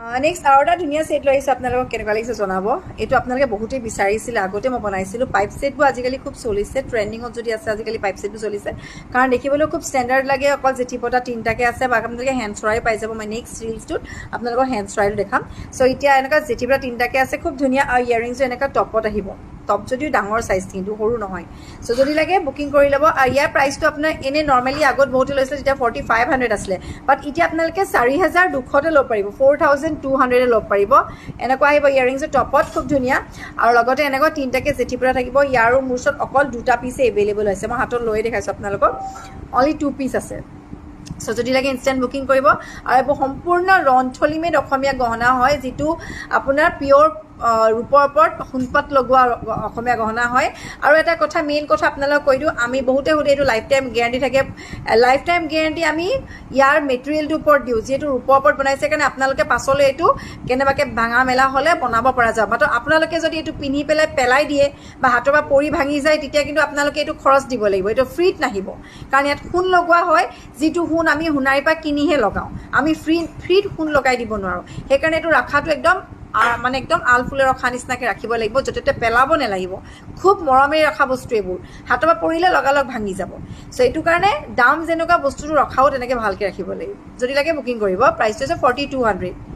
next আৰু এটা ধুনীয়া ছেট লৈ আহিছোঁ আপোনালোকক কেনেকুৱা লাগিছে জনাব এইটো আপোনালোকে বহুতেই বিচাৰিছিলে আগতে মই বনাইছিলোঁ পাইপ ছেটবোৰ আজিকালি খুব চলিছে ট্ৰেণ্ডিঙত যদি আছে আজিকালি পাইপ ছেটবোৰ চলিছে কাৰণ দেখিবলৈ খুব ষ্টেণ্ডাৰ্ড লাগে অকল জেঠি পতা তিনিটাকৈ আছে বা আপোনালোকে হেণ্ড চৰাই পাই যাব মই নেক্সট ৰিলছটোত আপোনালোকৰ হেণ্ড চৰাইটো দেখাম চ' এতিয়া এনেকুৱা জেঠি পতা তিনিটাকৈ আছে খুব ধুনীয়া আৰু ইয়াৰিংছটো এনেকুৱা টপত আহিব টপ যদিও ডাঙৰ চাইজ কিন্তু সৰু নহয় চ' যদি লাগে বুকিং কৰি ল'ব আৰু ইয়াৰ প্ৰাইচটো আপোনাৰ এনেই নৰ্মেলি আগত বহুতে লৈছিলে তেতিয়া 4500 আছিলে বাট এতিয়া আপোনালোকে 4200 ল'ব পাৰিব 4200 ল'ব পাৰিব এনেকুৱা আহিব ইয়াৰিংছটো টপত খুব ধুনীয়া আৰু লগতে এনেকুৱা তিনিটাকৈ জেঠি পৰা থাকিব ইয়াৰো মোৰ ওচৰত অকল দুটা পিছে এভেইলেবল হৈছে মই হাতত লৈ দেখাইছোঁ আপোনালোকক অনলি 2 পিচ আছে চ' যদি লাগে ইনষ্টেণ্ট বুকিং কৰিব আৰু এইবোৰ সম্পূৰ্ণ ৰন্থলীমেড অসমীয়া গহনা হয় যিটো আপোনাৰ পিয়'ৰ ৰূপৰ ওপৰত সোণপাত লগোৱা অসমীয়া গহনা হয় আৰু এটা কথা মেইন কথা আপোনালোকক কৈ দিওঁ আমি বহুতে সুধে এইটো লাইফ টাইম গেৰাণ্টি থাকে লাইফ টাইম গেৰাণ্টি আমি ইয়াৰ মেটেৰিয়েলটোৰ ওপৰত দিওঁ যিহেতু ৰূপৰ ওপৰত বনাইছে কাৰণে আপোনালোকে পাছলৈ এইটো কেনেবাকৈ ভাঙা মেলা হ'লে বনাব পৰা যাব মাত্ৰ আপোনালোকে যদি এইটো পিন্ধি পেলাই দিয়ে বা হাতৰ পৰা পৰি ভাঙি যায় তেতিয়া কিন্তু আপোনালোকে এইটো খৰচ দিব লাগিব এইটো ফ্ৰীত নাহিব কাৰণ ইয়াত সোণ লগোৱা হয় যিটো সোণ আমি সোণাৰীৰ পৰা কিনিহে লগাওঁ আমি ফ্ৰীত সোণ লগাই দিব নোৱাৰোঁ সেইকাৰণে এইটো ৰখাটো একদম মানে একদম আলফুলে ৰখা নিচিনাকৈ ৰাখিব লাগিব য'তে ত'তে পেলাব নালাগিব খুব মৰমেৰে ৰখা বস্তু এইবোৰ হাতৰ পৰা পৰিলে লগালগ ভাঙি যাব চ' এইটো কাৰণে দাম যেনেকুৱা বস্তুটো ৰখাও তেনেকৈ ভালকৈ ৰাখিব লাগিব যদি লাগে বুকিং কৰিব প্ৰাইচটো হৈছে 4200